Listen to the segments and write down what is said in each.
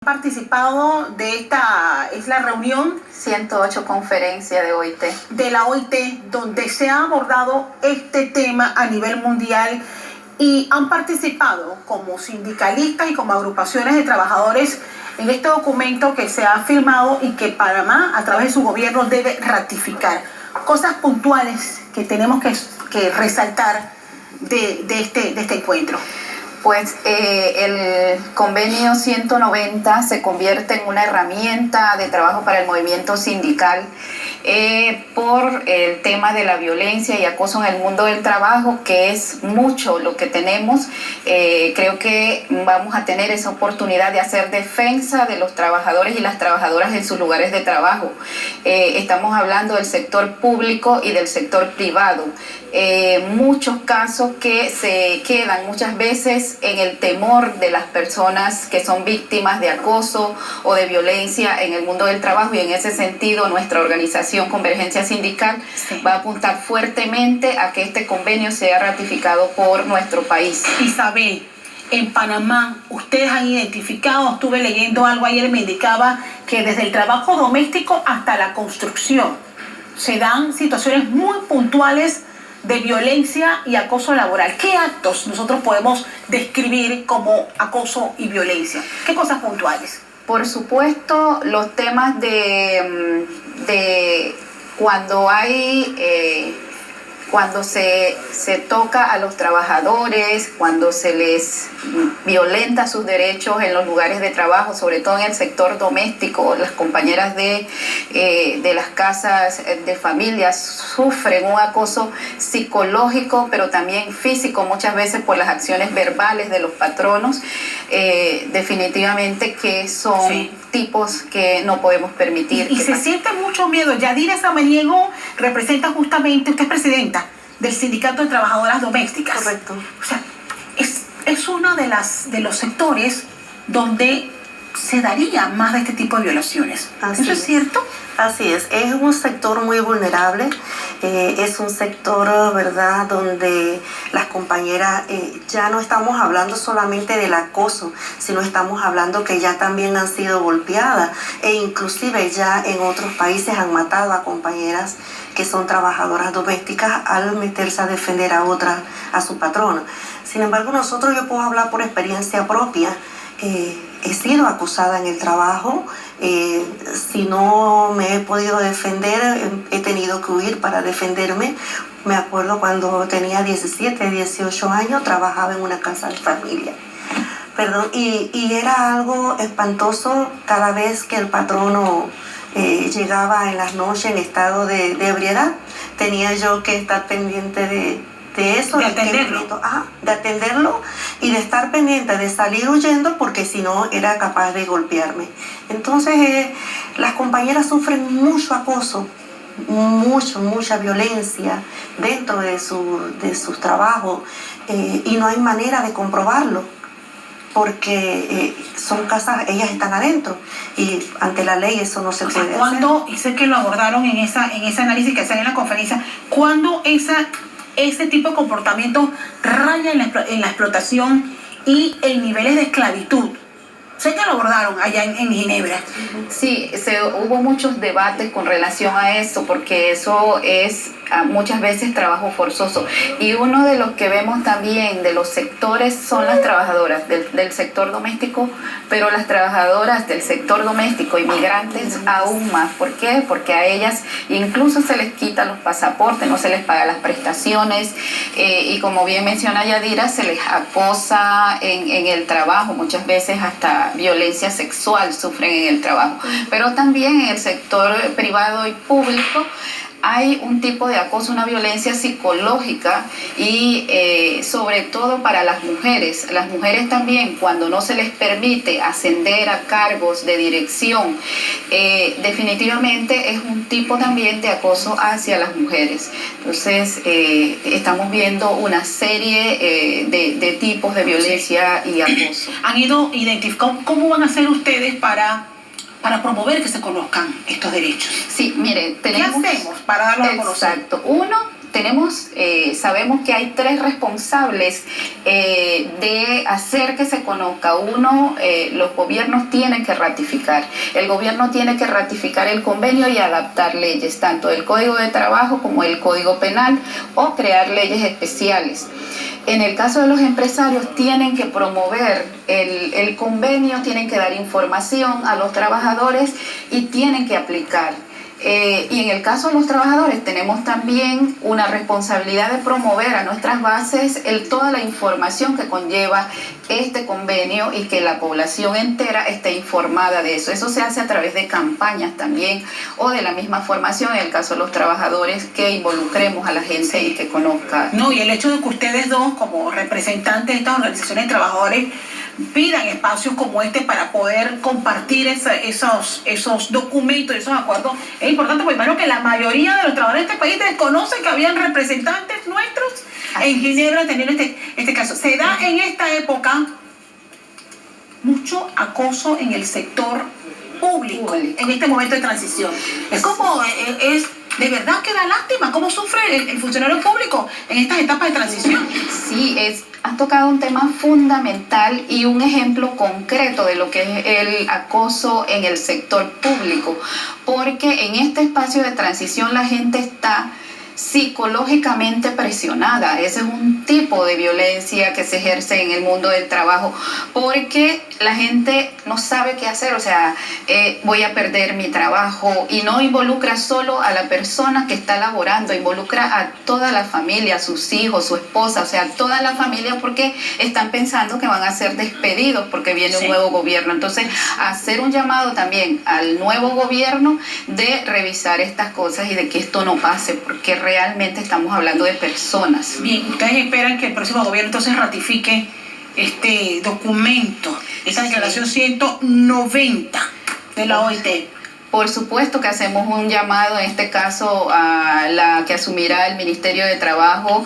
Participado de esta, es la reunión 108 conferencia de OIT. De la OIT, donde se ha abordado este tema a nivel mundial y han participado como sindicalistas y como agrupaciones de trabajadores en este documento que se ha firmado y que Panamá, a través de su gobierno, debe ratificar. Cosas puntuales que tenemos que resaltar de este encuentro. Pues el convenio 190 se convierte en una herramienta de trabajo para el movimiento sindical por el tema de la violencia y acoso en el mundo del trabajo, que es mucho lo que tenemos. Creo que vamos a tener esa oportunidad de hacer defensa de los trabajadores y las trabajadoras en sus lugares de trabajo. Estamos hablando del sector público y del sector privado. Muchos casos que se quedan muchas veces en el temor de las personas que son víctimas de acoso o de violencia en el mundo del trabajo, y en ese sentido nuestra organización Convergencia Sindical va a apuntar fuertemente a que este convenio sea ratificado por nuestro país. Isabel, en Panamá, ustedes han identificado, estuve leyendo algo ayer, me indicaba que desde el trabajo doméstico hasta la construcción se dan situaciones muy puntuales de violencia y acoso laboral. ¿Qué actos nosotros podemos describir como acoso y violencia? ¿Qué cosas puntuales? Por supuesto, los temas de cuando hay... cuando se toca a los trabajadores, cuando se les violenta sus derechos en los lugares de trabajo, sobre todo en el sector doméstico. Las compañeras de las casas de familias sufren un acoso psicológico, pero también físico, muchas veces por las acciones verbales de los patronos. Definitivamente que son tipos que no podemos permitir. Y se siente mucho miedo. Yadira Samaniego representa justamente, usted es presidenta del Sindicato de Trabajadoras Domésticas. Correcto. O sea, es uno de los sectores donde se daría más de este tipo de violaciones. ¿Eso es cierto? Así es un sector muy vulnerable, es un sector, ¿verdad?, donde las compañeras ya no estamos hablando solamente del acoso, sino estamos hablando que ya también han sido golpeadas e inclusive ya en otros países han matado a compañeras que son trabajadoras domésticas al meterse a defender a otras, a su patrona. Sin embargo, yo puedo hablar por experiencia propia. He sido acosada en el trabajo, si no me he podido defender, he tenido que huir para defenderme. Me acuerdo cuando tenía 17, 18 años, trabajaba en una casa de familia. Y era algo espantoso cada vez que el patrono llegaba en las noches en estado de ebriedad. Tenía yo que estar pendiente de eso, de atenderlo. De atenderlo y de estar pendiente de salir huyendo, porque si no era capaz de golpearme. Entonces las compañeras sufren mucho acoso, mucha violencia dentro de sus trabajos, y no hay manera de comprobarlo porque son casas, ellas están adentro y ante la ley eso no se puede hacer. Y sé que lo abordaron en ese análisis que hacen en la conferencia, ¿cuándo ese tipo de comportamiento raya en la explotación y en niveles de esclavitud? Sé que lo abordaron allá en Ginebra. Sí, hubo muchos debates con relación a eso, porque eso es muchas veces trabajo forzoso. Y uno de los que vemos también de los sectores son las trabajadoras del sector doméstico, pero las trabajadoras del sector doméstico, inmigrantes, aún más. ¿Por qué? Porque a ellas incluso se les quita los pasaportes, no se les paga las prestaciones, y como bien menciona Yadira, se les acosa en el trabajo, muchas veces hasta violencia sexual sufren en el trabajo. Pero también en el sector privado y público hay un tipo de acoso, una violencia psicológica, y sobre todo para las mujeres. Las mujeres también, cuando no se les permite ascender a cargos de dirección, definitivamente es un tipo también de acoso hacia las mujeres. Entonces estamos viendo una serie de tipos de violencia y acoso. ¿Han ido identificando cómo van a hacer ustedes para promover que se conozcan estos derechos? Sí, mire, ¿Qué hacemos para darlos a conocer? Exacto. Uno, sabemos que hay 3 responsables de hacer que se conozca. Uno, los gobiernos tienen que ratificar. El gobierno tiene que ratificar el convenio y adaptar leyes, tanto el Código de Trabajo como el Código Penal, o crear leyes especiales. En el caso de los empresarios, tienen que promover el convenio, tienen que dar información a los trabajadores y tienen que aplicar. Y en el caso de los trabajadores tenemos también una responsabilidad de promover a nuestras bases toda la información que conlleva este convenio y que la población entera esté informada de eso. Eso se hace a través de campañas también, o de la misma formación en el caso de los trabajadores, que involucremos a la gente y que conozca. No, y el hecho de que ustedes dos, como representantes de estas organizaciones de trabajadores, pidan espacios como este para poder compartir esos documentos, esos acuerdos, es importante, porque imagino que la mayoría de los trabajadores de este país desconocen que habían representantes nuestros en Ginebra teniendo este caso. Se da en esta época mucho acoso en el sector público, en este momento de transición. Es como, de verdad que da lástima cómo sufre el funcionario público en estas etapas de transición. Sí, has tocado un tema fundamental y un ejemplo concreto de lo que es el acoso en el sector público, porque en este espacio de transición la gente está psicológicamente presionada. Ese es un tipo de violencia que se ejerce en el mundo del trabajo, porque la gente no sabe qué hacer. O sea, voy a perder mi trabajo, y no involucra solo a la persona que está laborando, involucra a toda la familia, a sus hijos, su esposa, o sea, toda la familia, porque están pensando que van a ser despedidos porque viene un nuevo gobierno. Entonces, hacer un llamado también al nuevo gobierno de revisar estas cosas y de que esto no pase, porque realmente estamos hablando de personas. Bien, ustedes esperan que el próximo gobierno entonces ratifique este documento, esa declaración 190 de la OIT. Por supuesto que hacemos un llamado, en este caso a la que asumirá el Ministerio de Trabajo,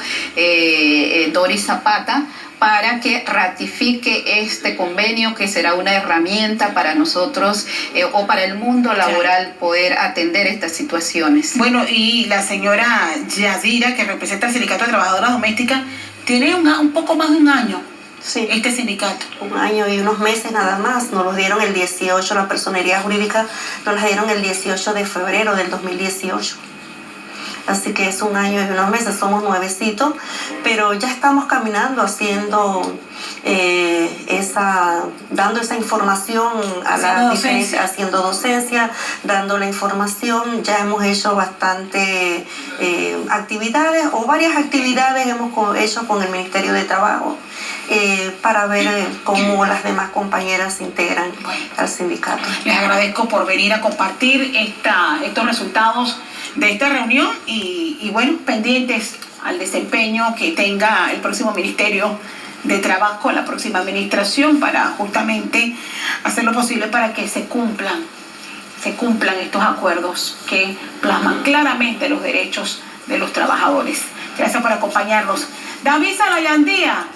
Doris Zapata, para que ratifique este convenio, que será una herramienta para nosotros o para el mundo laboral poder atender estas situaciones. Bueno, y la señora Yadira, que representa el Sindicato de Trabajadoras Domésticas, tiene un poco más de un año. Sí. Este sindicato. Un año y unos meses nada más. Nos los dieron el 18, la personería jurídica nos la dieron el 18 de febrero del 2018. Así que es un año y unos meses, somos nuevecitos, pero ya estamos caminando, haciendo dando esa información a la diferencia, haciendo docencia, dando la información. Ya hemos hecho bastante actividades, o varias actividades hemos hecho con el Ministerio de Trabajo, para ver cómo las demás compañeras se integran al sindicato. Les agradezco por venir a compartir estos resultados de esta reunión y bueno, pendientes al desempeño que tenga el próximo Ministerio de Trabajo, la próxima administración, para justamente hacer lo posible para que se cumplan estos acuerdos que plasman claramente los derechos de los trabajadores. Gracias por acompañarnos. David Salayandía.